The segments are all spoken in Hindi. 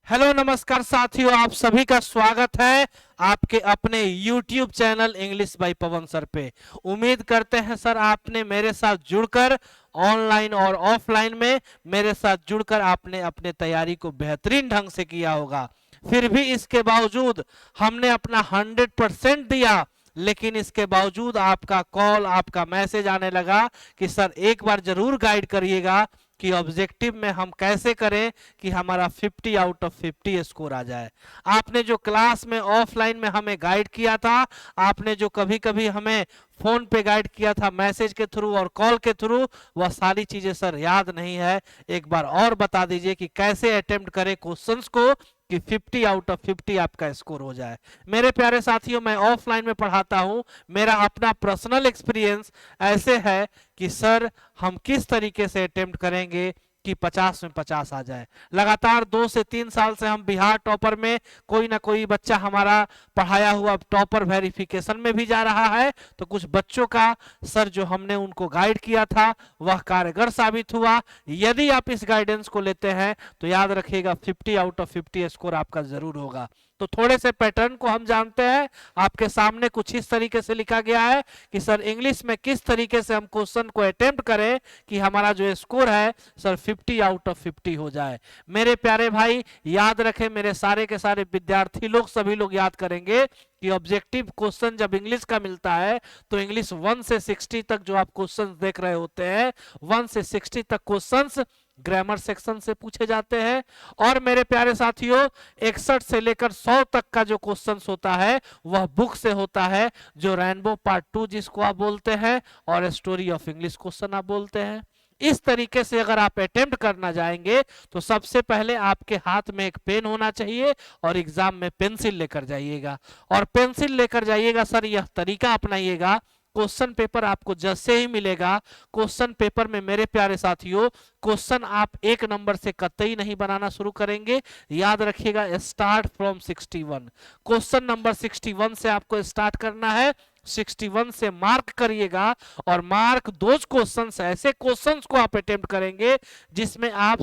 हेलो नमस्कार साथियों, आप सभी का स्वागत है आपके अपने YouTube channel English by Pawan sir पे। उम्मीद करते हैं सर आपने मेरे साथ जुड़कर ऑनलाइन और ऑफलाइन में मेरे साथ जुड़कर आपने अपने तैयारी को बेहतरीन ढंग से किया होगा। फिर भी इसके बावजूद हमने अपना 100% दिया, लेकिन इसके बावजूद आपका कॉल, आपका मैसेज आने लगा कि सर एक बार जरूर गाइड करिएगा कि ऑब्जेक्टिव में हम कैसे करें कि हमारा 50 आउट ऑफ 50 स्कोर आ जाए। आपने जो क्लास में ऑफलाइन में हमें गाइड किया था, आपने जो कभी कभी हमें फोन पे गाइड किया था मैसेज के थ्रू और कॉल के थ्रू, वह सारी चीजें सर याद नहीं है। एक बार और बता दीजिए कि कैसे अटेम्प्ट करें क्वेश्चंस को कि 50 आउट ऑफ 50 आपका स्कोर हो जाए। मेरे प्यारे साथियों, मैं ऑफलाइन में पढ़ाता हूं। मेरा अपना पर्सनल एक्सपीरियंस ऐसे है कि सर हम किस तरीके से अटेम्प्ट करेंगे कि 50 में 50 आ जाए। लगातार 2 से 3 साल से हम बिहार टॉपर में कोई ना कोई बच्चा हमारा पढ़ाया हुआ टॉपर वेरिफिकेशन में भी जा रहा है। तो कुछ बच्चों का सर जो हमने उनको गाइड किया था वह कारगर साबित हुआ। यदि आप इस गाइडेंस को लेते हैं तो याद रखिएगा 50 आउट ऑफ 50 स्कोर आपका जरूर होगा। तो थोड़े से पैटर्न को हम जानते हैं। आपके सामने कुछ इस तरीके से लिखा गया है कि सर इंग्लिश में किस तरीके से हम क्वेश्चन को अटेम्प्ट करें कि हमारा जो स्कोर है सर 50 आउट ऑफ 50 हो जाए। मेरे प्यारे भाई याद रखें, मेरे सारे के सारे विद्यार्थी लोग, सभी लोग याद करेंगे कि ऑब्जेक्टिव क्वेश्चन जब इंग्लिश का मिलता है तो इंग्लिश 1 से 60 तक जो आप क्वेश्चंस देख रहे होते हैं, 1 से 60 तक क्वेश्चंस ग्रामर सेक्शन से पूछे जाते हैं। और मेरे प्यारे साथियों 61 से लेकर 100 तक का जो क्वेश्चंस होता है वह बुक से होता है, जो रेनबो पार्ट 2 जिसको आप बोलते हैं और स्टोरी ऑफ इंग्लिश क्वेश्चन आप बोलते हैं। इस तरीके से अगर आप अटेम्प्ट करना जाएंगे तो सबसे पहले आपके हाथ में एक पेन होना चाहिए और एग्जाम में पेंसिल लेकर जाइएगा। और पेंसिल लेकर जाइएगा सर, यह तरीका अपनाइएगा। क्वेश्चन पेपर आपको जैसे ही मिलेगा, क्वेश्चन पेपर में मेरे प्यारे साथियों क्वेश्चन आप 1 नंबर से कतई नहीं बनाना शुरू करेंगे। याद रखिएगा स्टार्ट फ्रॉम 61। क्वेश्चन नंबर 61 से आपको स्टार्ट करना है। 61 से मार्क करिएगा और मार्क दोज क्वेश्चंस, ऐसे क्वेश्चंस को आप अटेम्प्ट करेंगे जिसमें आप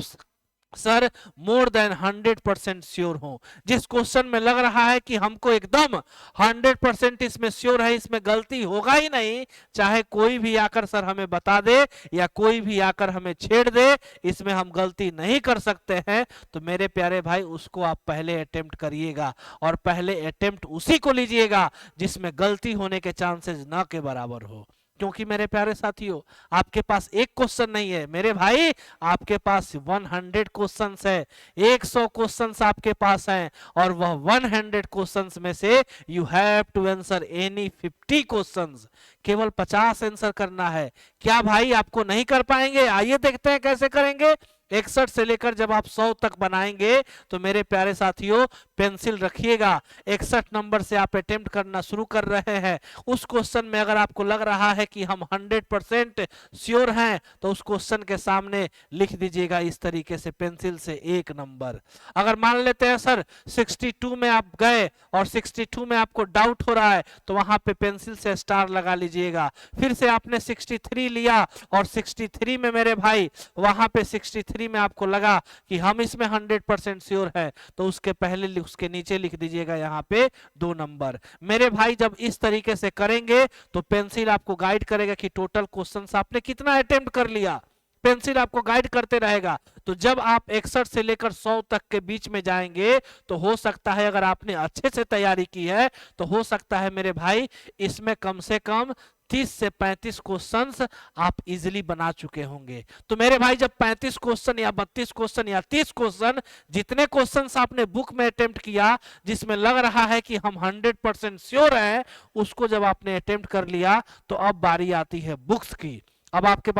सर मोर देन 100% श्योर हो। जिस क्वेश्चन में लग रहा है कि हमको एकदम 100% इसमें श्योर है, इसमें गलती होगा ही नहीं, चाहे कोई भी आकर सर हमें बता दे या कोई भी आकर हमें छेड़ दे, इसमें हम गलती नहीं कर सकते हैं, तो मेरे प्यारे भाई उसको आप पहले अटेम्प्ट करिएगा और पहले अटेम्प्ट उसी को लीजिएगा जिसमें गलती होने के चांसेस ना के बराबर हो। क्योंकि मेरे प्यारे साथियों आपके पास एक क्वेश्चन नहीं है मेरे भाई, आपके पास 100 क्वेश्चंस है। 100 क्वेश्चंस आपके पास हैं और वह 100 क्वेश्चंस में से you have to answer any 50 questions. केवल 50 आंसर करना है। क्या भाई आपको नहीं कर पाएंगे? आइए देखते हैं कैसे करेंगे। 61 से लेकर जब आप 100 तक बनाएंगे तो मेरे प्यारे साथियों पेंसिल रखिएगा। 61 नंबर से आप अटेम्प्ट करना शुरू कर रहे हैं। उस क्वेश्चन में अगर आपको लग रहा है कि हम 100% श्योर हैं तो उस क्वेश्चन के सामने लिख दीजिएगा इस तरीके से पेंसिल से 1 नंबर। अगर मान लेते हैं सर 62 में आप गए और 62 में आपको डाउट हो रहा है तो वहां पे पेंसिल से स्टार लगा लीजिएगा। फिर से आपने 63 लिया और 63 में मेरे भाई वहां पे 63 में आपको लगा कि हम इसमें 100% श्योर है तो उसके पहले उसके नीचे लिख दीजिएगा यहाँ पे 2 नंबर। मेरे भाई जब इस तरीके से करेंगे तो पेंसिल आपको गाइड करेगा कि टोटल क्वेश्चंस आपने कितना अटेम्प्ट कर लिया। पेंसिल आपको गाइड करते रहेगा। तो जब आप 61 से लेकर 100 तक के बीच में जाएंगे तो हो सकता है, अगर आपने अच्छे से तैयारी की है तो हो सकता है मेरे भाई इसमें कम से कम 30 से 35 क्वेश्चंस आप इजीली बना चुके होंगे। तो मेरे भाई जब 35 क्वेश्चन या 32 क्वेश्चन या 30 क्वेश्चन, जितने क्वेश्चंस आपने बुक में अटेम्प्ट किया जिसमें लग रहा है कि हम 100% श्योर हैं, उसको जब आपने अटेम्प्ट कर लिया तो अब बारी आती है बुक्स की। अब आपके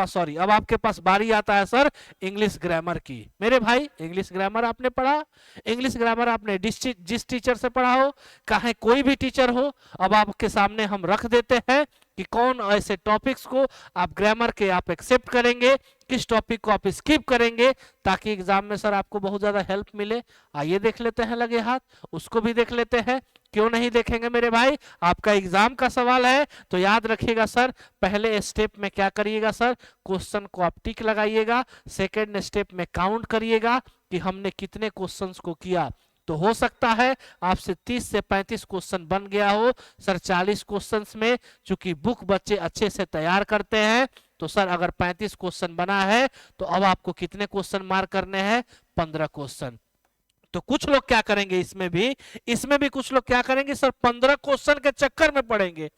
पास बारी आता है सर इंग्लिश ग्रामर की। मेरे भाई इंग्लिश ग्रामर आपने पढ़ा, इंग्लिश ग्रामर आपने जिस टीचर से पढ़ा हो, चाहे कोई भी टीचर हो, अब आपके सामने हम रख देते हैं कि कौन ऐसे टॉपिक्स को आप ग्रामर के आप एक्सेप्ट करेंगे, किस टॉपिक को आप स्किप करेंगे, ताकि एग्जाम में सर आपको बहुत ज्यादा हेल्प मिले। आइए देख लेते हैं लगे हाथ, उसको भी देख लेते हैं। क्यों नहीं देखेंगे मेरे भाई, आपका एग्जाम का सवाल है तो याद रखिएगा सर पहले स्टेप में क्या करिएगा सर, क्वेश्चन को आप टिक लगाइएगा। सेकेंड स्टेप में काउंट करिएगा कि हमने कितने क्वेश्चंस को किया। तो हो सकता है आपसे 30 से 35 क्वेश्चन बन गया हो सर 40 क्वेश्चंस में, चूंकि बुक बच्चे अच्छे से तैयार करते हैं। तो सर अगर 35 क्वेश्चन बना है तो अब आपको कितने क्वेश्चन मार्क करने हैं, 15 क्वेश्चन। तो कुछ लोग क्या करेंगे, इसमें भी कुछ लोग क्या करेंगे सर, 15 क्वेश्चन के चक्कर में पड़ेंगे।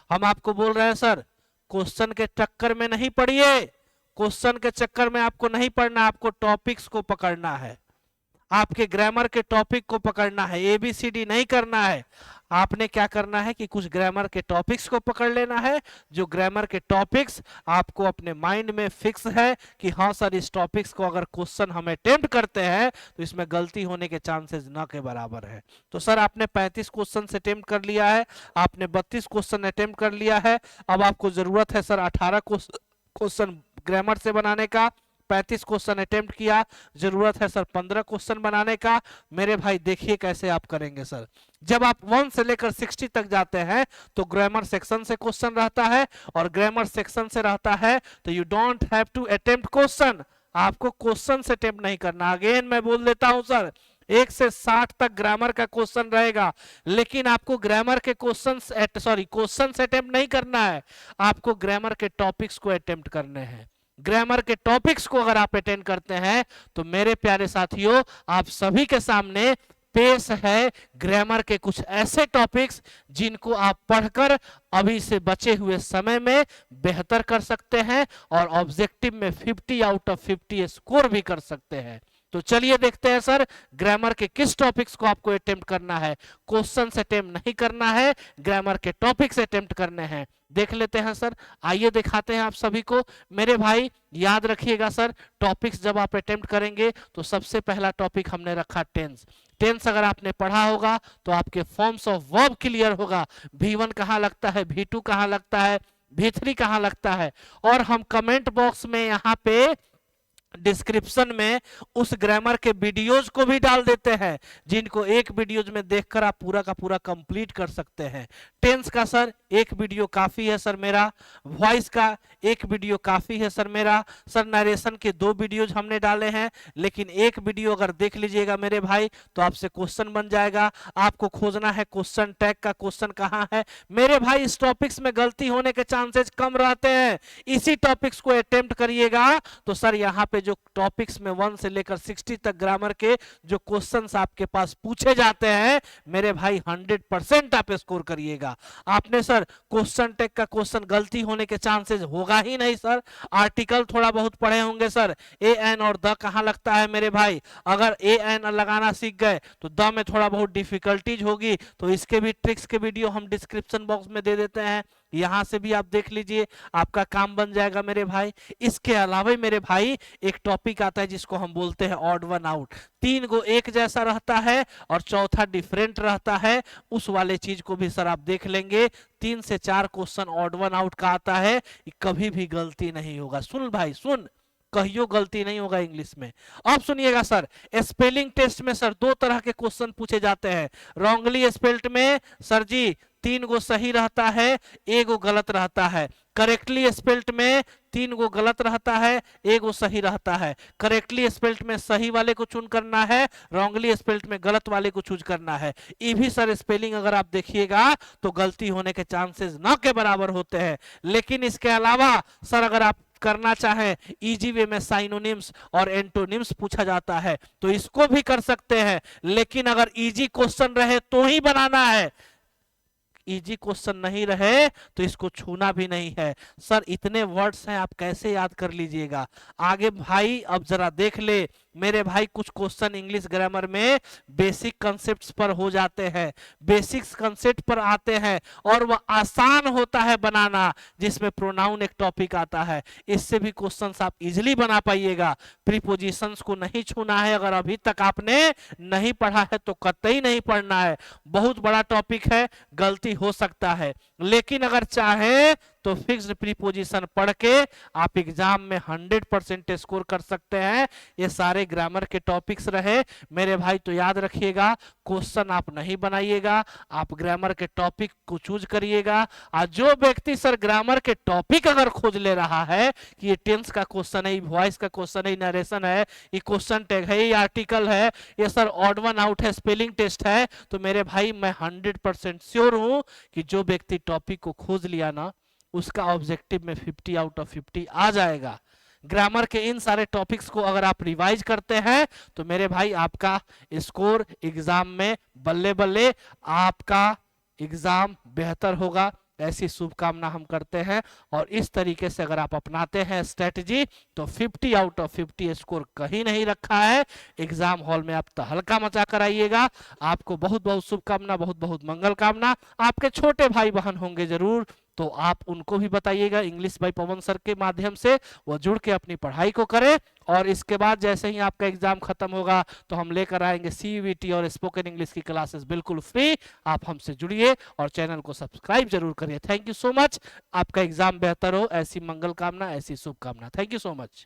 हम आपको बोल रहे हैं सर क्वेश्चन के चक्कर में नहीं पड़िए, क्वेश्चन के चक्कर में आपको नहीं पढ़ना, आपको टॉपिक्स को पकड़ना है, आपके ग्रामर के टॉपिक को पकड़ना है, एबीसीडी नहीं करना है। आपने क्या करना है कि कुछ ग्रामर के टॉपिक्स को पकड़ लेना है, जो ग्रामर के टॉपिक्स आपको अपने माइंड में फिक्स है कि हाँ सर इस टॉपिक्स को अगर क्वेश्चन हम अटेम्प्ट करते हैं तो इसमें गलती होने के चांसेस न के बराबर है। तो सर आपने 35 क्वेश्चन अटेम्प्ट कर लिया है, आपने 32 क्वेश्चन अटेम्प्ट कर लिया है, अब आपको जरूरत है सर 18 क्वेश्चन ग्रामर से बनाने का। 35 क्वेश्चन अटेम्प्ट किया, जरूरत है सर 15 क्वेश्चन बनाने का। मेरे भाई देखिए कैसे आप करेंगे सर, जब आप 1 से लेकर 60 तक जाते हैं तो ग्रामर सेक्शन से क्वेश्चन रहता है, और ग्रामर सेक्शन से रहता है तो you don't have to attempt question, आपको क्वेश्चन से अटेम्प्ट नहीं करना। अगेन मैं बोल देता हूं सर 1 से 60 तक ग्रामर का क्वेश्चन रहेगा, लेकिन आपको ग्रामर के क्वेश्चन अटेम्प्ट नहीं करना है, आपको ग्रामर के टॉपिक्स को अटेम्प्ट करने हैं। ग्रामर के टॉपिक्स को अगर आप अटेंड करते हैं तो मेरे प्यारे साथियों आप सभी के सामने पेश है ग्रामर के कुछ ऐसे टॉपिक्स जिनको आप पढ़कर अभी से बचे हुए समय में बेहतर कर सकते हैं और ऑब्जेक्टिव में 50 आउट ऑफ 50 स्कोर भी कर सकते हैं। तो चलिए देखते हैं सर ग्रामर के किस टॉपिक्स को आपको अटेम्प्ट करना है। क्वेश्चन से अटेम्प्ट नहीं करना है, ग्रामर के टॉपिक्स अटेम्प्ट करने हैं। देख लेते हैं सर, आइए दिखाते हैं आप सभी को। मेरे भाई याद रखिएगा सर, टॉपिक्स जब आप अटेम्प्ट करेंगे तो सबसे पहला टॉपिक हमने रखा टेंस। टेंस अगर आपने पढ़ा होगा तो आपके फॉर्म्स ऑफ वर्ब क्लियर होगा, V1 कहाँ लगता है, V2 कहाँ लगता है, V3 कहाँ लगता है। और हम कमेंट बॉक्स में यहाँ पे डिस्क्रिप्शन में उस ग्रामर के वीडियोज को भी डाल देते हैं, जिनको एक वीडियोज में देखकर आप पूरा का पूरा कंप्लीट कर सकते हैं। टेंस का सर एक वीडियो काफी है सर मेरा, वॉइस का एक वीडियो काफी है सर मेरा, सर नरेशन के 2 वीडियोज हमने डाले हैं, लेकिन एक वीडियो अगर देख लीजिएगा मेरे भाई तो आपसे क्वेश्चन बन जाएगा। आपको खोजना है क्वेश्चन टैग का क्वेश्चन कहाँ है। मेरे भाई इस टॉपिक्स में गलती होने के चांसेस कम रहते हैं, इसी टॉपिक्स को अटेम्प्ट करिएगा तो सर यहाँ पे जो टॉपिक्स में 1 से लेकर 60 तक ग्रामर के जो क्वेश्चंस आपके पास पूछे जाते हैं मेरे भाई 100% आप स्कोर करिएगा। आपने सर क्वेश्चन टैग का क्वेश्चन गलती होने के चांसेस होगा ही नहीं सर। आर्टिकल थोड़ा बहुत पढ़े होंगे सर, ए एन और द कहां लगता है मेरे भाई, अगर ए एन लगाना सीख गए तो द में थोड़ा बहुत डिफिकल्टीज होगी, तो इसके भी ट्रिक्स के वीडियो हम डिस्क्रिप्शन बॉक्स में दे देते हैं, यहां से भी आप देख लीजिए, आपका काम बन जाएगा मेरे भाई। इसके अलावा मेरे भाई एक टॉपिक आता है जिसको हम बोलते हैं ऑड वन आउट, 3 गो एक जैसा रहता है और चौथा डिफरेंट रहता है, उस वाले चीज को भी सर आप देख लेंगे। 3 से 4 क्वेश्चन ऑड वन आउट का आता है, कभी भी गलती नहीं होगा। सुन भाई सुन, कहियो गलती नहीं होगा इंग्लिश में। अब सुनिएगा सर, स्पेलिंग टेस्ट में सर 2 तरह के क्वेश्चन पूछे जाते हैं। रॉन्गली स्पेल्ड में सर जी 3 गो सही रहता है, 1 गो गलत रहता है। करेक्टली स्पेल्ड में 3 गो गलत रहता है, 1 गो सही रहता है। करेक्टली स्पेल्ड में सही वाले को चूज करना है, रॉन्गली स्पेल्ड में गलत वाले को चूज करना है। ये भी सर स्पेलिंग अगर आप देखिएगा तो गलती होने के चांसेस न के बराबर होते हैं। लेकिन इसके अलावा सर अगर आप करना चाहे इजी वे में साइनोनिम्स और एंटोनिम्स पूछा जाता है तो इसको भी कर सकते हैं, लेकिन अगर इजी क्वेश्चन रहे तो ही बनाना है, इजी क्वेश्चन नहीं रहे तो इसको छूना भी नहीं है। सर इतने वर्ड्स हैं, आप कैसे याद कर लीजिएगा आगे भाई। अब जरा देख ले मेरे भाई, कुछ क्वेश्चन इंग्लिश ग्रामर में बेसिक कॉन्सेप्ट्स पर हो जाते हैं, बेसिक्स कॉन्सेप्ट पर आते हैं और वह आसान होता है बनाना, जिसमें प्रोनाउन एक टॉपिक आता है, इससे भी क्वेश्चंस आप इजीली बना पाइएगा। प्रीपोजिशंस को नहीं छूना है, अगर अभी तक आपने नहीं पढ़ा है तो कतई नहीं पढ़ना है, बहुत बड़ा टॉपिक है, गलती हो सकता है, लेकिन अगर चाहे तो फिक्स्ड प्रीपोजिशन पढ़ के आप एग्जाम में 100% स्कोर कर सकते हैं। ये सारे ग्रामर के टॉपिक्स रहे मेरे भाई, तो याद रखिएगा क्वेश्चन आप नहीं बनाइएगा, आप ग्रामर के टॉपिक को चूज करिएगा। और जो व्यक्ति सर ग्रामर के टॉपिक अगर खोज ले रहा है कि ये टेंस का क्वेश्चन है, वॉइस का क्वेश्चन है, नरेशन है, ये क्वेश्चन टैग है, ये आर्टिकल है, ये सर ऑड वन आउट है, स्पेलिंग टेस्ट है, तो मेरे भाई मैं 100% श्योर हूं कि जो व्यक्ति टॉपिक को खोज लिया ना उसका ऑब्जेक्टिव में 50 आउट ऑफ 50 आ जाएगा। ग्रामर के इन सारे टॉपिक्स को अगर आप रिवाइज करते हैं तो मेरे भाई आपका स्कोर एग्जाम में बल्ले बल्ले, आपका एग्जाम बेहतर होगा, ऐसी शुभकामना हम करते हैं। और इस तरीके से अगर आप अपनाते हैं स्ट्रेटजी तो 50 आउट ऑफ 50 स्कोर कहीं नहीं रखा है, एग्जाम हॉल में आप तहलका मचा कर आइएगा। आपको बहुत बहुत शुभकामना, बहुत बहुत मंगल कामना। आपके छोटे भाई बहन होंगे जरूर, तो आप उनको भी बताइएगा इंग्लिश बाय पवन सर के माध्यम से वो जुड़ के अपनी पढ़ाई को करें। और इसके बाद जैसे ही आपका एग्जाम खत्म होगा तो हम लेकर आएंगे CUET और स्पोकन इंग्लिश की क्लासेस बिल्कुल फ्री। आप हमसे जुड़िए और चैनल को सब्सक्राइब जरूर करिए। Thank you so much. आपका एग्जाम बेहतर हो, ऐसी मंगल कामना, ऐसी शुभकामना। Thank you so much.